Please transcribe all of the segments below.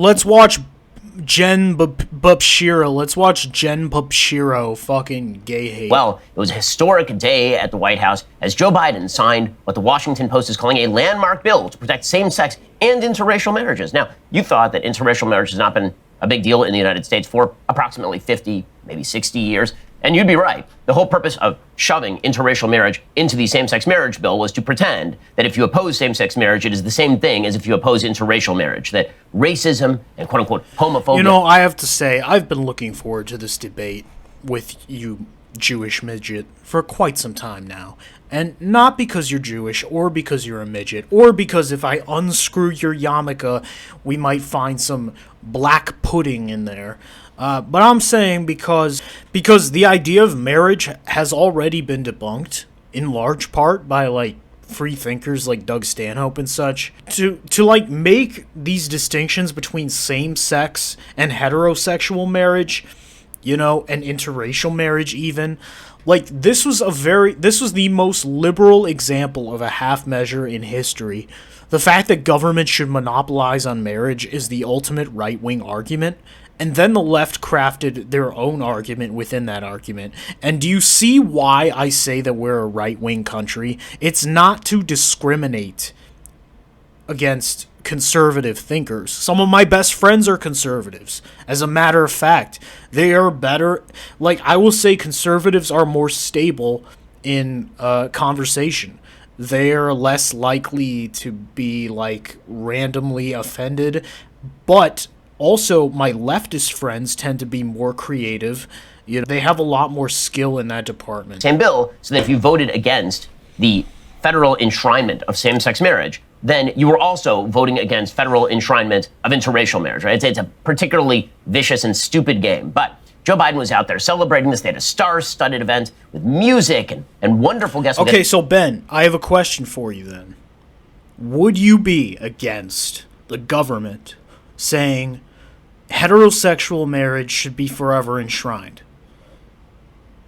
Let's watch Shapiro. Let's watch Shapiro fucking gay hate. Well, it was a historic day at the White House as Joe Biden signed what the Washington Post is calling a landmark bill to protect same-sex and interracial marriages. Now, you thought that interracial marriage has not been a big deal in the United States for approximately 50, maybe 60 years. And you'd be right. The whole purpose of shoving interracial marriage into the same-sex marriage bill was to pretend that if you oppose same-sex marriage, it is the same thing as if you oppose interracial marriage, that racism and quote-unquote homophobia... You know, I have to say, I've been looking forward to this debate with you, Jewish midget, for quite some time now. And not because you're Jewish, or because you're a midget, or because if I unscrew your yarmulke, we might find some black pudding in there. But I'm saying because the idea of marriage has already been debunked, in large part by, like, free thinkers like Doug Stanhope and such, to like, make these distinctions between same-sex and heterosexual marriage, you know, and interracial marriage even. Like, this was the most liberal example of a half measure in history. The fact that government should monopolize on marriage is the ultimate right-wing argument. And then the left crafted their own argument within that argument. And do you see why I say that we're a right-wing country? It's not to discriminate against conservative thinkers. Some of my best friends are conservatives. As a matter of fact, they are better. Like, I will say conservatives are more stable in conversation. They are less likely to be, like, randomly offended. But also, my leftist friends tend to be more creative. You know, they have a lot more skill in that department. Same bill, so that if you voted against the federal enshrinement of same-sex marriage, then you were also voting against federal enshrinement of interracial marriage, right? It's a particularly vicious and stupid game. But Joe Biden was out there celebrating this. They had a star-studded event with music and wonderful guests. Okay, so Ben, I have a question for you then. Would you be against the government saying heterosexual marriage should be forever enshrined?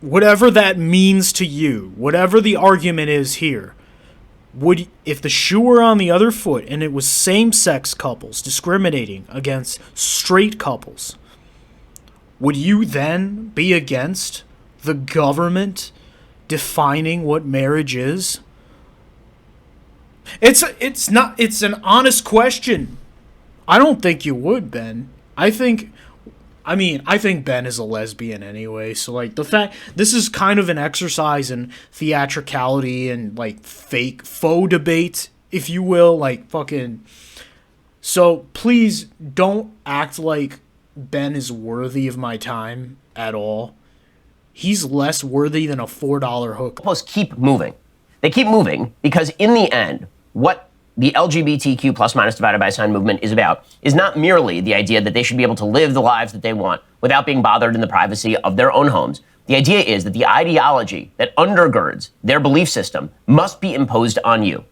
Whatever that means to you, whatever the argument is here, if the shoe were on the other foot and it was same-sex couples discriminating against straight couples, would you then be against the government defining what marriage is? It's an honest question. I don't think you would, Ben. I think Ben is a lesbian anyway, so, like, this is kind of an exercise in theatricality and, like, faux debate, if you will, like, fucking... So, please, don't act like Ben is worthy of my time at all. He's less worthy than a $4 hook. Posts keep moving. They keep moving because, in the end, what the LGBTQ plus minus divided by a sign movement is about is not merely the idea that they should be able to live the lives that they want without being bothered in the privacy of their own homes. The idea is that the ideology that undergirds their belief system must be imposed on you.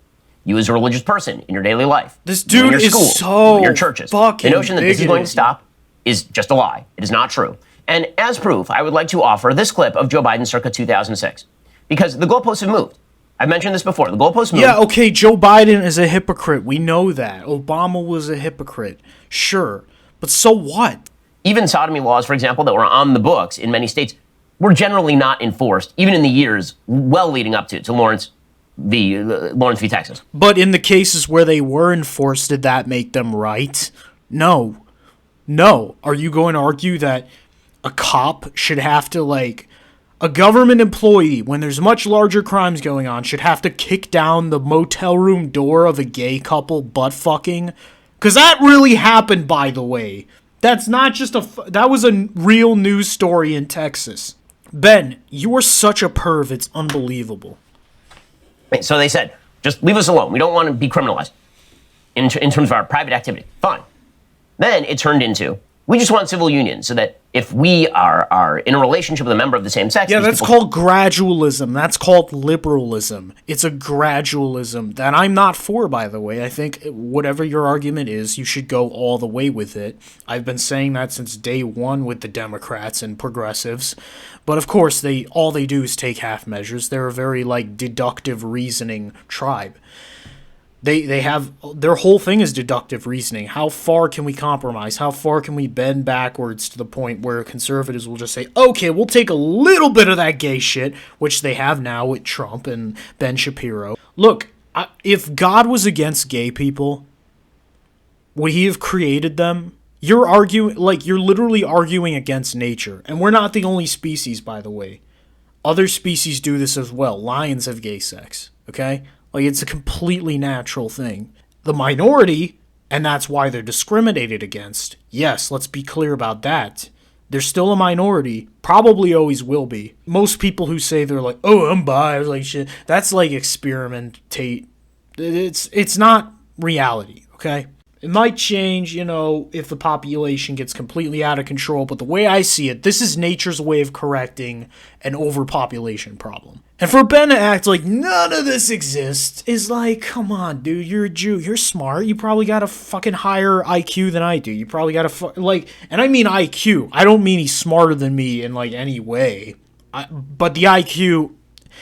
You as a religious person in your daily life. This dude in your is schools, so in your churches. fucking The notion that this is going to stop is just a lie. It is not true. And as proof, I would like to offer this clip of Joe Biden circa 2006. Because the goalposts have moved. I've mentioned this before. The goalposts moved. Yeah, okay, Joe Biden is a hypocrite. We know that. Obama was a hypocrite. Sure. But so what? Even sodomy laws, for example, that were on the books in many states were generally not enforced, even in the years well leading up to Lawrence v. Texas. But in the cases where they were enforced, did that make them right? No. No. Are you going to argue that a cop should have to, like, a government employee, when there's much larger crimes going on, should have to kick down the motel room door of a gay couple butt fucking? Because that really happened, by the way. That's not just that was a real news story in Texas. Ben, you are such a perv, it's unbelievable. So they said, just leave us alone. We don't want to be criminalized in terms of our private activity. Fine. Then it turned into, we just want civil unions so that if we are in a relationship with a member of the same sex... Yeah, that's called gradualism. That's called liberalism. It's a gradualism that I'm not for, by the way. I think whatever your argument is, you should go all the way with it. I've been saying that since day one with the Democrats and progressives. But of course, all they do is take half measures. They're a very, like, deductive reasoning tribe. They have their whole thing is deductive reasoning. How far can we compromise? How far can we bend backwards to the point where conservatives will just say, okay, we'll take a little bit of that gay shit, which they have now with Trump and Ben Shapiro. Look, if God was against gay people, would he have created them? You're arguing, like, you're literally arguing against nature. And we're not the only species, by the way. Other species do this as well. Lions have gay sex, okay? Like, it's a completely natural thing. The minority, and that's why they're discriminated against. Yes, let's be clear about that. They're still a minority. Probably always will be. Most people who say they're like, oh, I'm bi, like shit, that's like experimentate. It's not reality, okay? It might change, if the population gets completely out of control, but the way I see it, this is nature's way of correcting an overpopulation problem. And for Ben to act like none of this exists is like, come on, dude, you're a Jew, you're smart, you probably got a fucking higher IQ than I do, you probably got and I mean IQ, I don't mean he's smarter than me in, like, any way, but the IQ,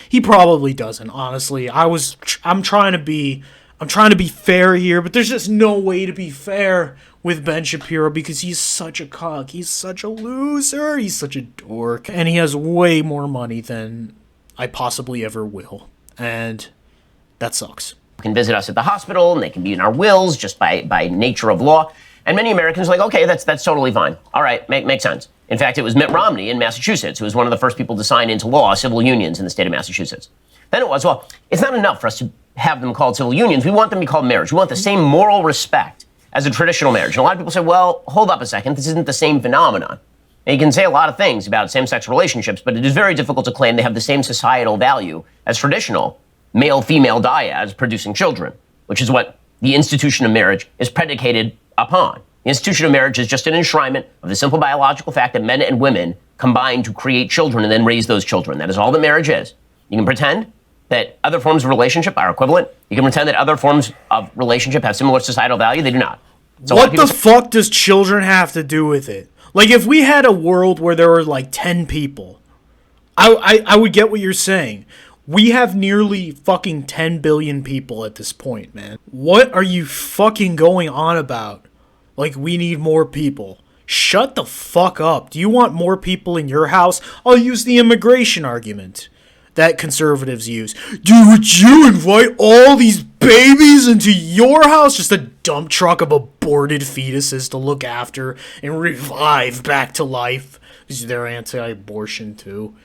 he probably doesn't, honestly. I'm trying to be fair here, but there's just no way to be fair with Ben Shapiro because he's such a cuck. He's such a loser. He's such a dork. And he has way more money than I possibly ever will. And that sucks. Can visit us at the hospital, and they can be in our wills just by nature of law. And many Americans are like, okay, that's totally fine. All right, makes sense. In fact, it was Mitt Romney in Massachusetts who was one of the first people to sign into law civil unions in the state of Massachusetts. Then it was, well, it's not enough for us to have them called civil unions. We want them to be called marriage. We want the same moral respect as a traditional marriage. And a lot of people say, well, hold up a second. This isn't the same phenomenon. And you can say a lot of things about same-sex relationships, but it is very difficult to claim they have the same societal value as traditional male-female dyads producing children, which is what the institution of marriage is predicated upon. The institution of marriage is just an enshrinement of the simple biological fact that men and women combine to create children and then raise those children. That is all that marriage is. You can pretend that other forms of relationship are equivalent. You can pretend that other forms of relationship have similar societal value. They do not. So what the fuck does children have to do with it? Like, if we had a world where there were, like, 10 people, I would get what you're saying. We have nearly fucking 10 billion people at this point, man. What are you fucking going on about? Like, we need more people. Shut the fuck up. Do you want more people in your house? I'll use the immigration argument that conservatives use. Dude, would you invite all these babies into your house? Just a dump truck of aborted fetuses to look after and revive back to life. Because they're anti-abortion too.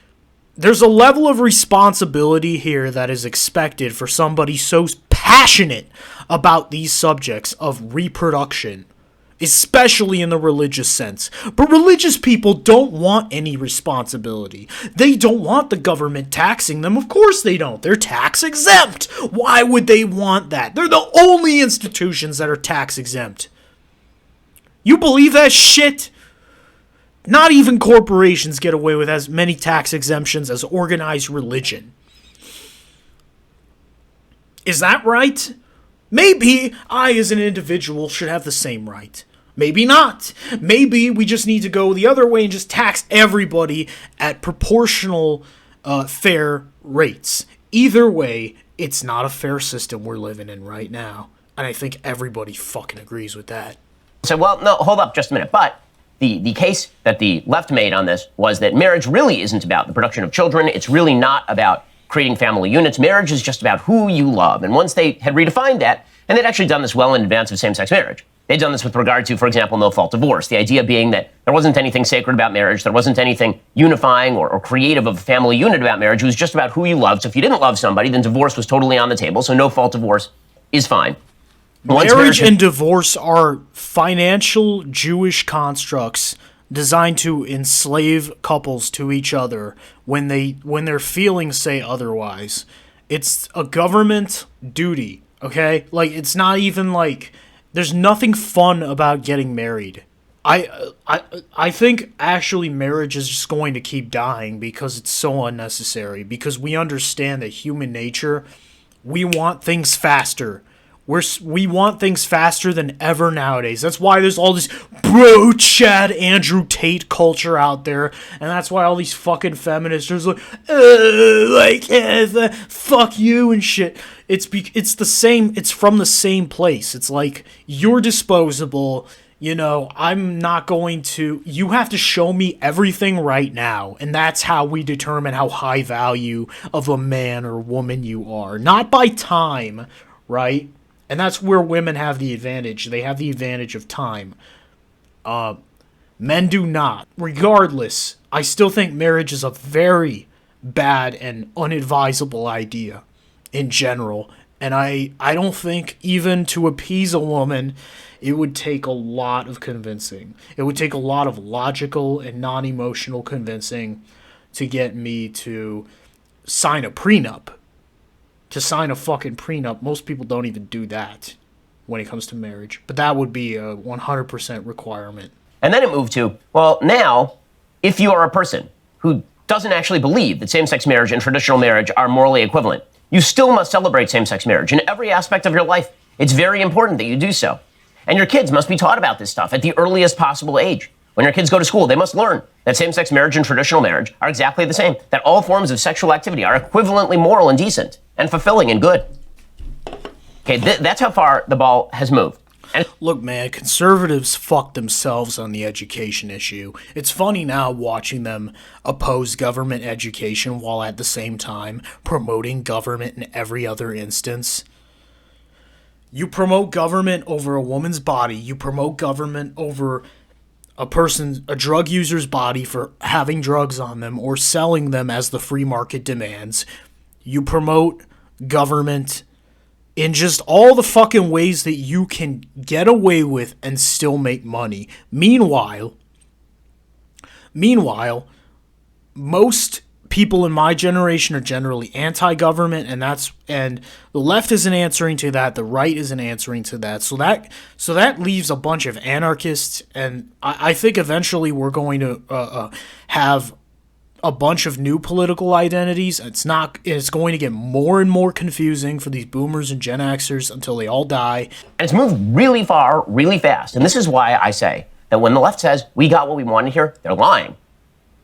There's a level of responsibility here that is expected for somebody so passionate about these subjects of reproduction, especially in the religious sense. But religious people don't want any responsibility. They don't want the government taxing them. Of course they don't. They're tax exempt. Why would they want that? They're the only institutions that are tax exempt. You believe that shit? Not even corporations get away with as many tax exemptions as organized religion. Is that right? Maybe I, as an individual, should have the same right. Maybe not. Maybe we just need to go the other way and just tax everybody at proportional, fair rates. Either way, it's not a fair system we're living in right now. And I think everybody fucking agrees with that. So, well, no, hold up just a minute. But the case that the left made on this was that marriage really isn't about the production of children. It's really not about creating family units. Marriage is just about who you love. And once they had redefined that, and they'd actually done this well in advance of same-sex marriage. They'd done this with regard to, for example, no-fault divorce. The idea being that there wasn't anything sacred about marriage. There wasn't anything unifying or creative of a family unit about marriage. It was just about who you loved. So if you didn't love somebody, then divorce was totally on the table. So no-fault divorce is fine. Marriage and divorce are financial Jewish constructs designed to enslave couples to each other when their feelings say otherwise. It's a government duty, okay? Like, it's not even like there's nothing fun about getting married. I think actually marriage is just going to keep dying because it's so unnecessary, because we understand that human nature, we want things faster. We want things faster than ever nowadays. That's why there's all this bro Chad Andrew Tate culture out there, and that's why all these fucking feminists are fuck you and shit. It's the same. It's from the same place. It's like, you're disposable. You know, I'm not going to. You have to show me everything right now, and that's how we determine how high value of a man or woman you are, not by time, right? And that's where women have the advantage. They have the advantage of time. Men do not. Regardless, I still think marriage is a very bad and unadvisable idea in general. And I don't think, even to appease a woman, it would take a lot of convincing. It would take a lot of logical and non-emotional convincing to get me to sign a prenup. To sign a fucking prenup. Most people don't even do that when it comes to marriage. But that would be a 100% requirement. And then it moved to, well, now, if you are a person who doesn't actually believe that same-sex marriage and traditional marriage are morally equivalent, you still must celebrate same-sex marriage in every aspect of your life. It's very important that you do so. And your kids must be taught about this stuff at the earliest possible age. When your kids go to school, they must learn that same-sex marriage and traditional marriage are exactly the same, that all forms of sexual activity are equivalently moral and decent and fulfilling and good. Okay, that's how far the ball has moved. And look, man, conservatives fuck themselves on the education issue. It's funny now watching them oppose government education while at the same time promoting government in every other instance. You promote government over a woman's body. You promote government over a drug user's body for having drugs on them or selling them as the free market demands. You promote government in just all the fucking ways that you can get away with and still make money. Meanwhile, most people in my generation are generally anti-government, and the left isn't answering to that, the right isn't answering to that. So that leaves a bunch of anarchists, and I think eventually we're going to have a bunch of new political identities. It's going to get more and more confusing for these boomers and Gen Xers until they all die. it's moved really far, really fast. And this is why I say that when the left says we got what we wanted here, they're lying.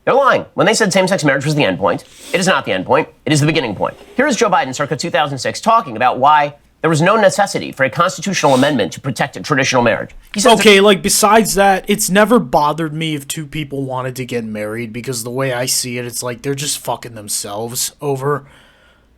They're lying. When they said same-sex marriage was the end point, it is not the end point. It is the beginning point. Here is Joe Biden circa 2006 talking about why there was no necessity for a constitutional amendment to protect a traditional marriage. He says besides that, it's never bothered me if two people wanted to get married, because the way I see it, it's like they're just fucking themselves over.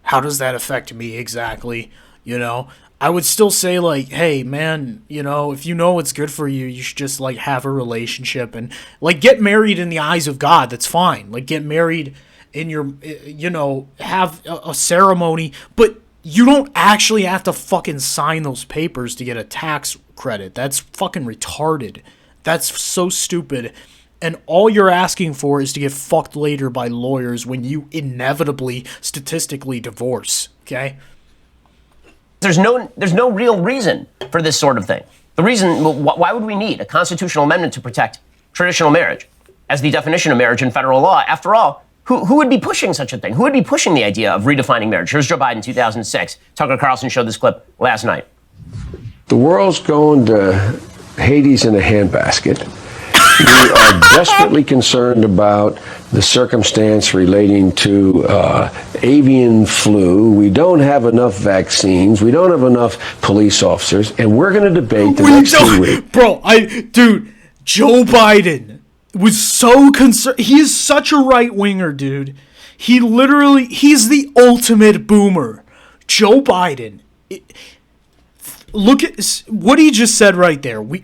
How does that affect me exactly? You know? I would still say, like, hey, man, you know, if you know what's good for you, you should just, like, have a relationship and, like, get married in the eyes of God. That's fine. Like, get married in your, you know, have a ceremony, but you don't actually have to fucking sign those papers to get a tax credit. That's fucking retarded. That's so stupid. And all you're asking for is to get fucked later by lawyers when you inevitably, statistically divorce, okay? there's no real reason for this sort of thing. The reason, why would we need a constitutional amendment to protect traditional marriage as the definition of marriage in federal law? After all, who would be pushing such a thing? Who would be pushing the idea of redefining marriage? Here's Joe Biden, 2006. Tucker Carlson showed this clip last night. The world's going to Hades in a handbasket. We are desperately concerned about the circumstance relating to avian flu. We don't have enough vaccines. We don't have enough police officers. And we're going to debate the next 2 weeks. Bro, Joe Biden was so concerned. He is such a right-winger, dude. He's the ultimate boomer. Joe Biden. Look at what he just said right there. We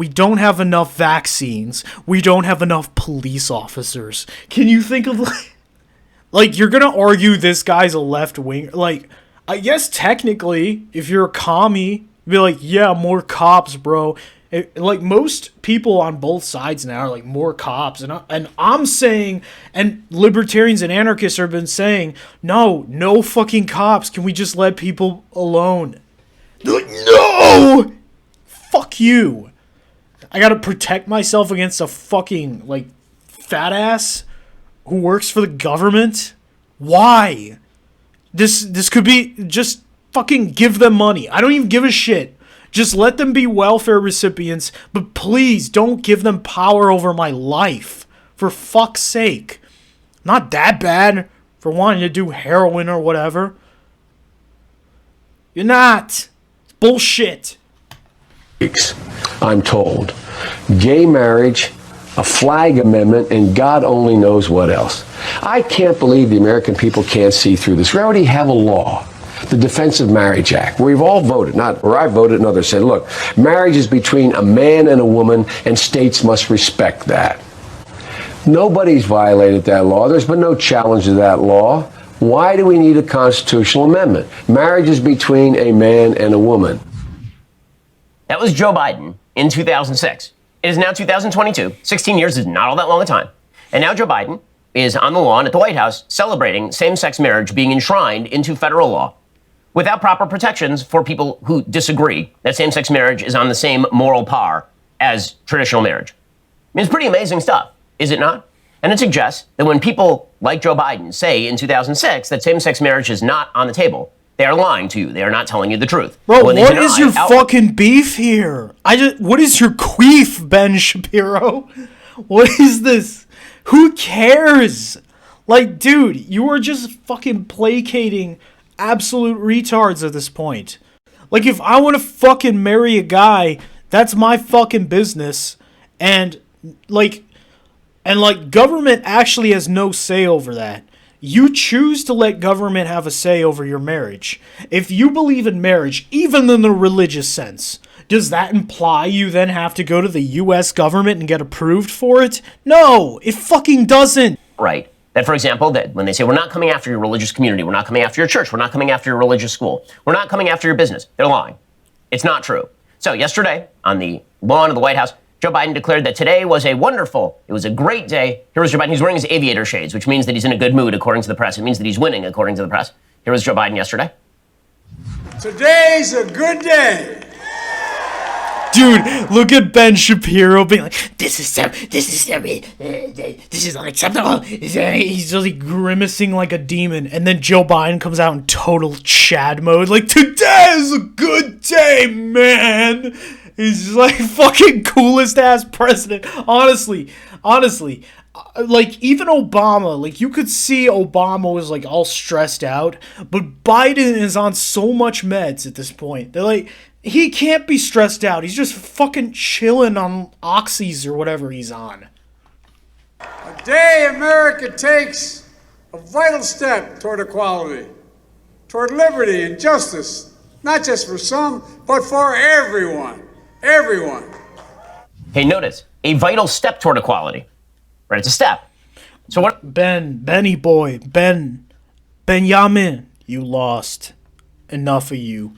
don't have enough vaccines. We don't have enough police officers. Can you think of like you're going to argue this guy's a left wing? Like, I guess technically, if you're a commie, you'd be like, yeah, more cops, bro. Like most people on both sides now are like more cops, and I'm saying, and libertarians and anarchists have been saying, no fucking cops. Can we just let people alone? They're like, no! Fuck you. I gotta protect myself against a fucking, like, fat ass who works for the government? Why? This could be just fucking give them money. I don't even give a shit. Just let them be welfare recipients, but please don't give them power over my life. For fuck's sake. Not that bad for wanting to do heroin or whatever. You're not. It's bullshit. I'm told. Gay marriage, a flag amendment, and God only knows what else. I can't believe the American people can't see through this. We already have a law, the Defense of Marriage Act, where we've all voted, or I voted and others said, look, marriage is between a man and a woman, and states must respect that. Nobody's violated that law. There's been no challenge to that law. Why do we need a constitutional amendment? Marriage is between a man and a woman. That was Joe Biden in 2006. It is now 2022. 16 years is not all that long a time. And now Joe Biden is on the lawn at the White House celebrating same-sex marriage being enshrined into federal law without proper protections for people who disagree that same-sex marriage is on the same moral par as traditional marriage. I mean, it's pretty amazing stuff, is it not? And it suggests that when people like Joe Biden say in 2006 that same-sex marriage is not on the table, they are lying to you. They are not telling you the truth. Bro, what is your fucking beef here? What is your queef, Ben Shapiro? What is this? Who cares? Like, dude, you are just fucking placating absolute retards at this point. Like, if I want to fucking marry a guy, that's my fucking business. And government actually has no say over that. You choose to let government have a say over your marriage. If you believe in marriage, even in the religious sense, does that imply you then have to go to the U.S. government and get approved for it? No, it fucking doesn't. Right. That, for example, that when they say, we're not coming after your religious community, we're not coming after your church, we're not coming after your religious school, we're not coming after your business, they're lying. It's not true. So yesterday, on the lawn of the White House, Joe Biden declared that today was it was a great day. Here was Joe Biden. He's wearing his aviator shades, which means that he's in a good mood, according to the press. It means that he's winning, according to the press. Here was Joe Biden yesterday. Today's a good day. Dude, look at Ben Shapiro being like, this is unacceptable. He's just like grimacing like a demon. And then Joe Biden comes out in total Chad mode. Like, today is a good day, man. He's just like fucking coolest ass president. Honestly, like even Obama, like you could see Obama was like all stressed out, but Biden is on so much meds at this point. They're like, he can't be stressed out. He's just fucking chilling on oxys or whatever he's on. A day America takes a vital step toward equality, toward liberty and justice, not just for some, but for everyone. Everyone. Hey, notice, a vital step toward equality. Right, it's a step. So what? Benyamin, you lost. Enough of you.